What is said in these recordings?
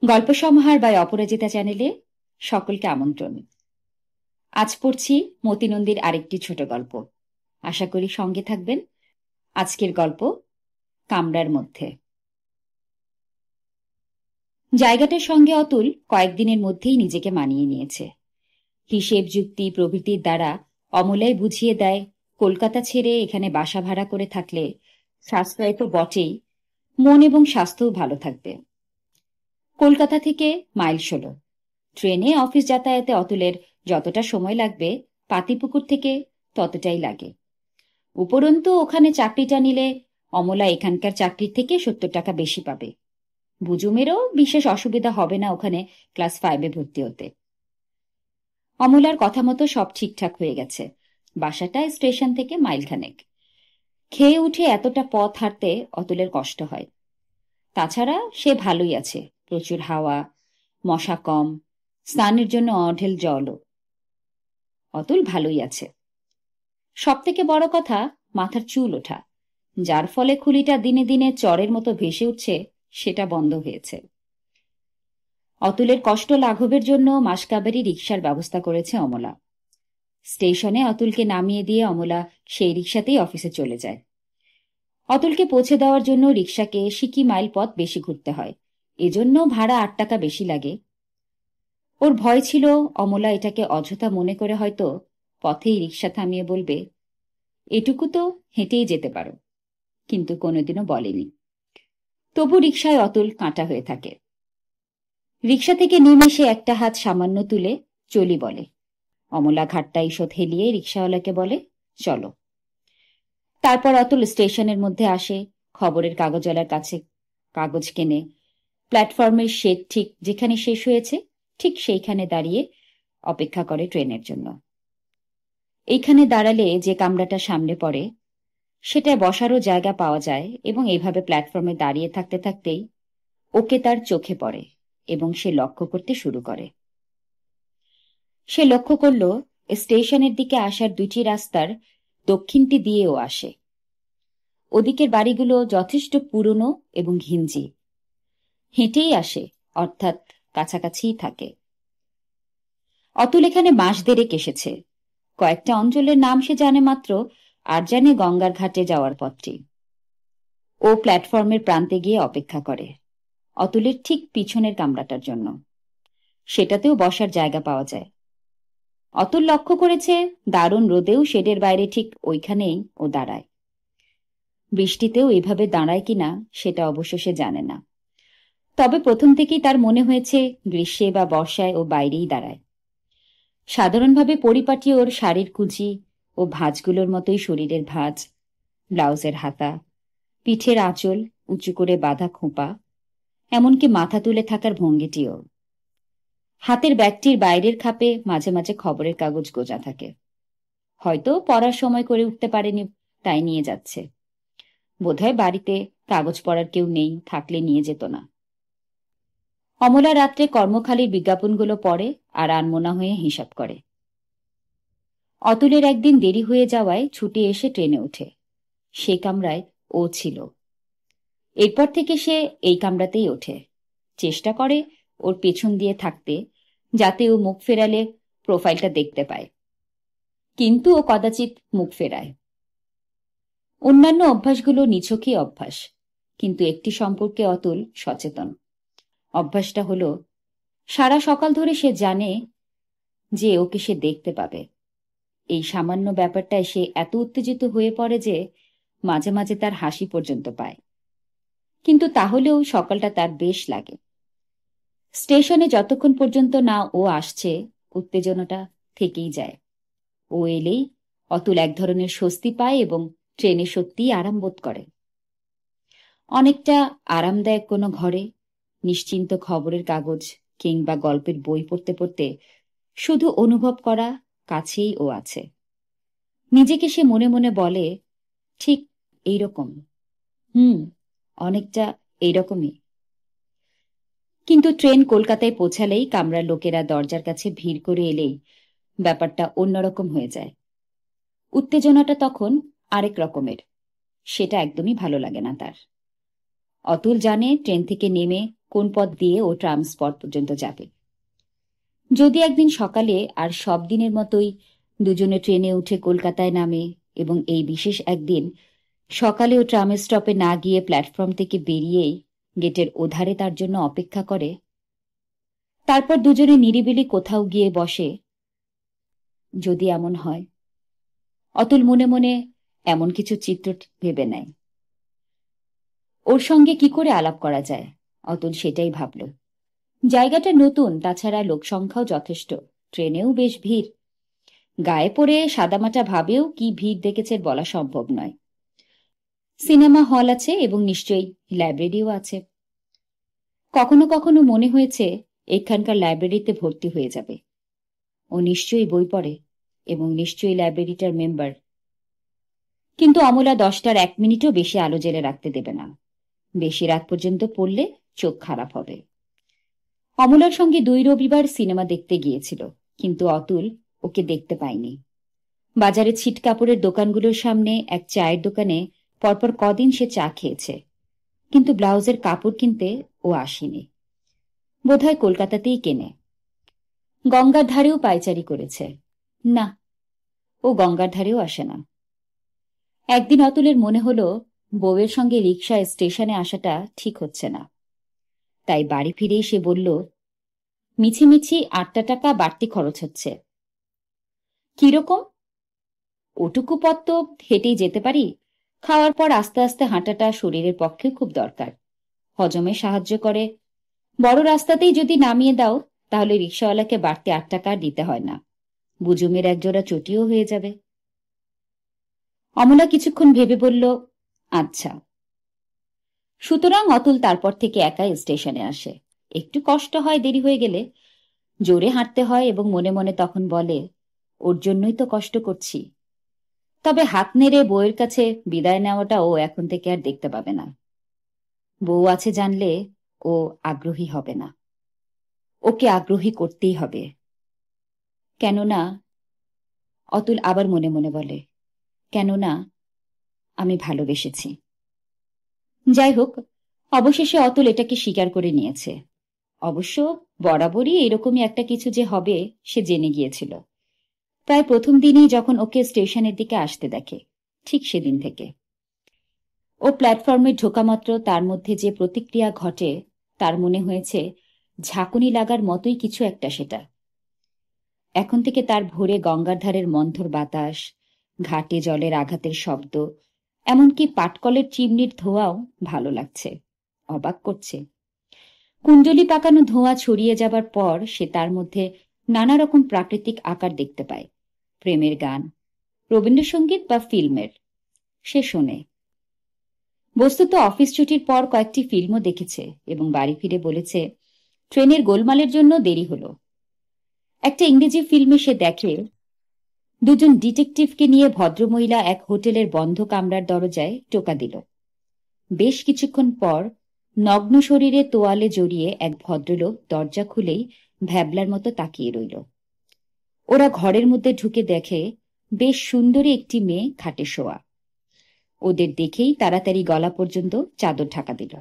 গল্প সমাহার বা অপরাজিতা চ্যানেলে সকলকে আমন্ত্রণ। আজ পড়ছি মতিনন্দীর আরেকটি ছোট গল্প। আশা করি সঙ্গে থাকবেন। আজকের গল্প কামরার মধ্যে। জায়গাটার সঙ্গে অতুল কয়েকদিনের মধ্যেই নিজেকে মানিয়ে নিয়েছে। হিসেব যুক্তি প্রভৃতির দ্বারা অমলাই বুঝিয়ে দেয় কলকাতা ছেড়ে এখানে বাসা ভাড়া করে থাকলে সাশ্রয় তো বটেই, মন এবং স্বাস্থ্যও ভালো থাকবে। কলকাতা থেকে মাইল 16। ট্রেনে অফিস যাতায়াতে অতুলের যতটা সময় লাগবে পাতিপুকুর থেকে ততটাই লাগে। উপরন্তু ওখানে চাকরিটা নিলে অমলা এখানকার চাকরির থেকে 70 টাকা বেশি পাবে। বুজুমেরও বিশেষ অসুবিধা হবে না ওখানে ক্লাস 5-এ ভর্তি হতে। অমলার কথা মতো সব ঠিকঠাক হয়ে গেছে। বাসাটা স্টেশন থেকে মাইলখানেক। খেয়ে উঠে এতটা পথ হাঁটতে অতুলের কষ্ট হয়। তাছাড়া সে ভালোই আছে, প্রচুর হাওয়া, মশা কম, স্নানের জন্য অঢেল জলও। অতুল ভালোই আছে। সব থেকে বড় কথা মাথার চুল ওঠা, যার ফলে খুলিটা দিনে দিনে চরের মতো ভেসে উঠছে, সেটা বন্ধ হয়েছে। অতুলের কষ্ট লাঘবের জন্য মাসকাবারি রিকশার ব্যবস্থা করেছে অমলা। স্টেশনে অতুলকে নামিয়ে দিয়ে অমলা সেই রিকশাতেই অফিসে চলে যায়। অতুলকে পৌঁছে দেওয়ার জন্য রিকশাকে সিকি মাইল পথ বেশি ঘুরতে হয়, এজন্য ভাড়া 8 টাকা বেশি লাগে। ওর ভয় ছিল অমলা এটাকে অযথা মনে করে হয়তো পথেই রিকশা থামিয়ে বলবে, এটুকু তো হেঁটেই যেতে পারো, কিন্তু কোনোদিনও বলেনি। তবু রিকশায় অতুল কাঁটা হয়ে থাকে। রিকশা থেকে নেমে সে একটা হাত সামান্য তুলে চলি বলে। অমলা ঘাটটা ঈষৎ হেলিয়ে রিকশাওয়ালাকে বলে, চলো। তারপর অতুল স্টেশনের মধ্যে আসে, খবরের কাগজওয়ালার কাছে কাগজ কেনে। প্ল্যাটফর্মের শেড ঠিক যেখানে শেষ হয়েছে ঠিক সেইখানে দাঁড়িয়ে অপেক্ষা করে ট্রেনের জন্য। এইখানে দাঁড়ালে যে কামরাটা সামনে পড়ে সেটায় বসারও জায়গা পাওয়া যায়, এবং এইভাবে প্ল্যাটফর্মে দাঁড়িয়ে থাকতে থাকতেই ওকে তার চোখে পড়ে এবং সে লক্ষ্য করতে শুরু করে। সে লক্ষ্য করল স্টেশনের দিকে আসার দুটি রাস্তার দক্ষিণটি দিয়েও আসে। ওদিকের বাড়িগুলো যথেষ্ট পুরনো এবং ঘিঞ্জি। হেঁটেই আসে, অর্থাৎ কাছাকাছিই থাকে। অতুল এখানে মাস দেড়েক এসেছে। কয়েকটা অঞ্চলের নাম সে জানে মাত্র, আর জানে গঙ্গার ঘাটে যাওয়ার পথটি। ও প্ল্যাটফর্মের প্রান্তে গিয়ে অপেক্ষা করে অতুলের ঠিক পিছনের কামরাটার জন্য। সেটাতেও বসার জায়গা পাওয়া যায়। অতুল লক্ষ্য করেছে দারুণ রোদেও শেডের বাইরে ঠিক ওইখানেই ও দাঁড়ায়। বৃষ্টিতেও এভাবে দাঁড়ায় কিনা সেটা অবশ্য সে জানে না, তবে প্রথম থেকেই তার মনে হয়েছে গ্রীষ্মে বা বর্ষায় ও বাইরেই দাঁড়ায়। সাধারণভাবে পরিপাটি ওর শাড়ির কুচি ও ভাঁজগুলোর মতোই শরীরের ভাঁজ, ব্লাউজের হাতা, পিঠের আঁচল উঁচু করে বাঁধা খোঁপা, এমনকি মাথা তুলে থাকার ভঙ্গিটিও। হাতের ব্যাগটির বাইরের খাপে মাঝে মাঝে খবরের কাগজ গোজা থাকে। হয়তো পড়ার সময় করে উঠতে পারেনি, তাই নিয়ে যাচ্ছে। বোধহয় বাড়িতে কাগজ পড়ার কেউ নেই, থাকলে নিয়ে যেত না। অমলা রাত্রে কর্মখালির বিজ্ঞাপনগুলো পড়ে আর আনমনা হয়ে হিসাব করে। অতুলের একদিন দেরি হয়ে যাওয়ায় ছুটে এসে ট্রেনে ওঠে। সে কামরায় ও ছিল। এরপর থেকে সে এই কামরাতেই ওঠে। চেষ্টা করে ওর পেছন দিয়ে থাকতে, যাতে ও মুখ ফেরালে প্রোফাইলটা দেখতে পায়, কিন্তু ও কদাচিৎ মুখ ফেরায়। অন্যান্য অভ্যাসগুলো নিছকই অভ্যাস, কিন্তু একটি সম্পর্কে অতুল সচেতন। অভ্যাসটা হলো সারা সকাল ধরে সে জানে যে ওকে সে দেখতে পাবে। এই সামান্য ব্যাপারটায় সে এত উত্তেজিত হয়ে পড়ে যে মাঝে মাঝে তার হাসি পর্যন্ত পায়। কিন্তু তাহলেও সকালটা তার বেশ লাগে। স্টেশনে যতক্ষণ পর্যন্ত না ও আসছে উত্তেজনাটা থেকেই যায়। ও এলেই অতুল এক ধরনের স্বস্তি পায় এবং ট্রেনে সত্যিই আরাম বোধ করে। অনেকটা আরামদায়ক কোনো ঘরে নিশ্চিন্ত খবরের কাগজ কিংবা গল্পের বই পড়তে পড়তে শুধু অনুভব করা কাছেই ও আছে। নিজেকে সে মনে মনে বলে, ঠিক এইরকম, অনেকটা এইরকমই। কিন্তু ট্রেন কলকাতায় পৌঁছালেই কামরার লোকেরা দরজার কাছে ভিড় করে এলেই ব্যাপারটা অন্যরকম হয়ে যায়। উত্তেজনাটা তখন আরেক রকমের। সেটা একদমই ভালো লাগে না তার। অতুল জানে ট্রেন থেকে নেমে কোন পথ দিয়ে ও ট্রাম স্পট পর্যন্ত যাবে। যদি একদিন সকালে আর সব দিনের মতোই দুজনে ট্রেনে উঠে কলকাতায় নামে এবং এই বিশেষ একদিন সকালে ও ট্রামের স্টপে না গিয়ে প্ল্যাটফর্ম থেকে বেরিয়েই গেটের ওধারে তার জন্য অপেক্ষা করে, তারপর দুজনে নিরিবিলি কোথাও গিয়ে বসে, যদি এমন হয়। অতুল মনে মনে এমন কিছু চিত্র ভেবে নেয়। ওর সঙ্গে কি করে আলাপ করা যায়, অতুল সেটাই ভাবল। জায়গাটা নতুন, তাছাড়া লোকসংখ্যাও যথেষ্ট, ট্রেনেও বেশ ভিড়। গায়ে পড়ে সাদামাটা ভাবেও কি ভিড় দেখেছে বলা সম্ভব নয়। সিনেমা হল আছে এবং নিশ্চয়ই লাইব্রেরিও আছে। কখনো কখনো মনে হয়েছে এখানকার লাইব্রেরিতে ভর্তি হয়ে যাবে। ও নিশ্চয়ই বই পড়ে এবং নিশ্চয়ই লাইব্রেরিটার মেম্বার। কিন্তু অমলা 10টার 1 মিনিটও বেশি আলো জেলে রাখতে দেবে না। বেশি রাত পর্যন্ত পড়লে চোখ খারাপ হবে। অমলার সঙ্গে 2 রবিবার সিনেমা দেখতে গিয়েছিল, কিন্তু অতুল ওকে দেখতে পায়নি। বাজারে ছিট কাপড়ের দোকানগুলোর সামনে এক চায়ের দোকানে পরপর কদিন সে চা খেয়েছে, কিন্তু ব্লাউজের কাপড় কিনতে ও আসেনি। বোধহয় কলকাতাতেই কেনে। গঙ্গার ধারেও পায়চারি করেছে। না, ও গঙ্গার ধারেও আসে না। একদিন অতুলের মনে হলো বউয়ের সঙ্গে রিকশায় স্টেশনে আসাটা ঠিক হচ্ছে না। তাই বাড়ি ফিরেই সে বলল, মিছিমিছি 8টা টাকা বাড়তি খরচ হচ্ছে। কিরকম? ওটুকু পথ তো হেঁটেই যেতে পারি। খাওয়ার পর আস্তে আস্তে হাঁটাটা শরীরের পক্ষে খুব দরকার, হজমে সাহায্য করে। বড় রাস্তাতেই যদি নামিয়ে দাও তাহলে রিকশাওয়ালাকে বাড়তি 8 টাকা দিতে হয় না, বুজুমের একজোড়া চটিও হয়ে যাবে। অমলা কিছুক্ষণ ভেবে বলল, আচ্ছা। সুতরাং অতুল তারপর থেকে একাই স্টেশনে আসে। একটু কষ্ট হয় দেরি হয়ে গেলে, জোরে হাঁটতে হয় এবং মনে মনে তখন বলে, ওর জন্যই তো কষ্ট করছি। তবে হাত নেড়ে বউয়ের কাছে বিদায় নেওয়াটা ও এখন থেকে আর দেখতে পাবে না। বউ আছে জানলে ও আগ্রহী হবে না। ওকে আগ্রহী করতেই হবে। কেননা, অতুল আবার মনে মনে বলে, কেননা আমি ভালোবেসেছি। যাই হোক, অবশেষে অতুল এটাকে স্বীকার করে নিয়েছে। অবশ্য বরাবরই এরকমই একটা কিছু যে হবে সে জেনে গিয়েছিল, প্রায় প্রথম দিনই যখন ওকে স্টেশনের দিকে আসতে দেখে, ঠিক সেদিন থেকে। ও প্ল্যাটফর্মে ঢোকামাত্র তার মধ্যে যে প্রতিক্রিয়া ঘটে তার মনে হয়েছে ঝাঁকুনি লাগার মতোই কিছু একটা সেটা। এখন থেকে তার ভোরে গঙ্গার ধারের মন্থর বাতাস, ঘাটে জলের আঘাতের শব্দ, এমনকি পাটকলের চিমনির ধোঁয়াও ভালো লাগছে, অবাক করছে। কুণ্ডলি পাকানো ধোঁয়া ছড়িয়ে যাবার পর সে তার মধ্যে নানা রকম প্রাকৃতিক আকার দেখতে পায়। প্রেমের গান, রবীন্দ্রসঙ্গীত বা ফিল্মের। সে শোনে। বস্তুত অফিস ছুটির পর কয়েকটি ফিল্মও দেখেছে এবং বাড়ি ফিরে বলেছে ট্রেনের গোলমালের জন্য দেরি হলো। একটা ইংরেজি ফিল্মে সে দেখে দুজন ডিটেকটিভকে নিয়ে ভদ্রমহিলা এক হোটেলের বন্ধ কামরার দরজায় টোকা দিল। বেশ কিছুক্ষণ পর নগ্ন শরীরে তোয়ালে জড়িয়ে এক ভদ্রলোক দরজা খুলেই ভ্যাবলার মতো তাকিয়ে রইল। ওরা ঘরের মধ্যে ঢুকে দেখে বেশ সুন্দরী একটি মেয়ে খাটে শোয়া। ওদের দেখেই তাড়াতাড়ি গলা পর্যন্ত চাদর ঢাকা দিল।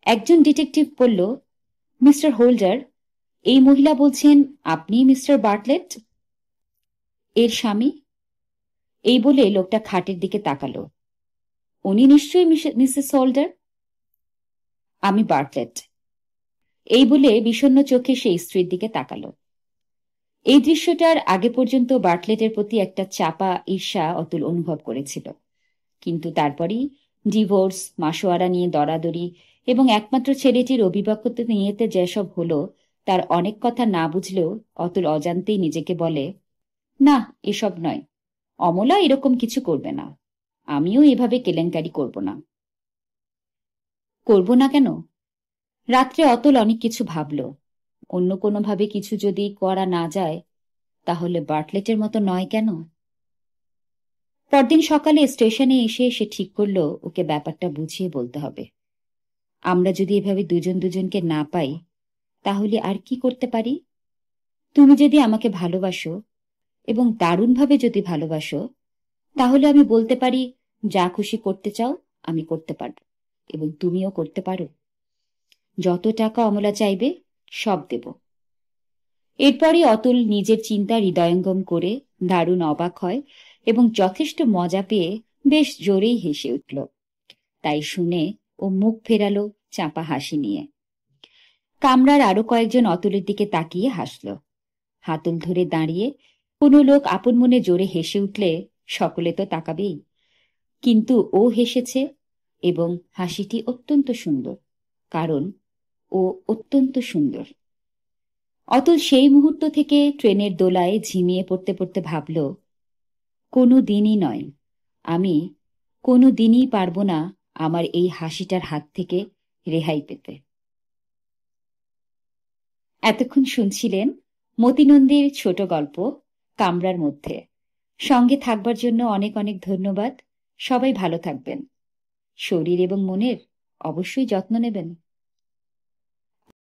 একজন ডিটেকটিভ বলল, মিস্টার হোল্ডার, এই মহিলা বলছেন আপনি মিস্টার বার্টলেট এর স্বামী? এই বলে লোকটা খাটের দিকে তাকালো। উনি নিশ্চয়ই মিসেস হোল্ডার। আমি বার্টলেট। এই বলে বিষণ্ণ চোখে সেই স্ত্রীর দিকে তাকালো। এই দৃশ্যটার আগে পর্যন্ত বার্টলেটের প্রতি একটা চাপা ঈর্ষা অতুল অনুভব করেছিল, কিন্তু তারপরই ডিভোর্স, মাসোয়ারা নিয়ে দরাদরি এবং একমাত্র ছেলেটির অভিভাবকত্ব নিয়েতে যেসব হলো তার অনেক কথা না বুঝলেও অতুল অজান্তেই নিজেকে বলে, না, এসব নয়, অমলা এরকম কিছু করবে না, আমিও এভাবে কেলেঙ্কারি করব না। করব না কেন? রাত্রে অতুল অনেক কিছু ভাবল। অন্য কোনোভাবে কিছু যদি করা না যায় তাহলে বার্টলেটের মতো নয় কেন? পরদিন সকালে স্টেশনে এসে সে ঠিক করল ওকে ব্যাপারটা বুঝিয়ে বলতে হবে। আমরা যদি এভাবে দুজন দুজনকে না পাই তাহলে আর কি করতে পারি? তুমি যদি আমাকে ভালোবাসো এবং দারুণভাবে যদি ভালোবাসো, তাহলে আমি বলতে পারি যা খুশি করতে চাও আমি করতে পারব। এবং তুমিও করতে পারো। যত টাকা অমলা চাইবে সব দেব। এরপরই অতুল নিজের চিন্তা হৃদয়ঙ্গম করে দারুণ অবাক হয় এবং যথেষ্ট মজা পেয়ে বেশ জোরেই হেসে উঠল। তাই শুনে ও মুখ ফেরালো চাপা হাসি নিয়ে। কামরার আরো কয়েকজন অতুলের দিকে তাকিয়ে হাসল। হাতল ধরে দাঁড়িয়ে কোনো লোক আপন মনে জোরে হেসে উঠলে সকলে তো তাকাবেই। কিন্তু ও হেসেছে এবং হাসিটি অত্যন্ত সুন্দর, কারণ ও অত্যন্ত সুন্দর। অতুল সেই মুহূর্ত থেকে ট্রেনের দোলায় ঝিমিয়ে পড়তে পড়তে ভাবল, কোনো দিনই নয়, আমি কোনো দিনই পারব না আমার এই হাসিটার হাত থেকে রেহাই পেতে। এতক্ষণ শুনছিলেন মতিনন্দীর ছোট গল্প কামরার মধ্যে। সঙ্গে থাকবার জন্য অনেক অনেক ধন্যবাদ। সবাই ভালো থাকবেন। শরীর এবং মনের অবশ্যই যত্ন নেবেন।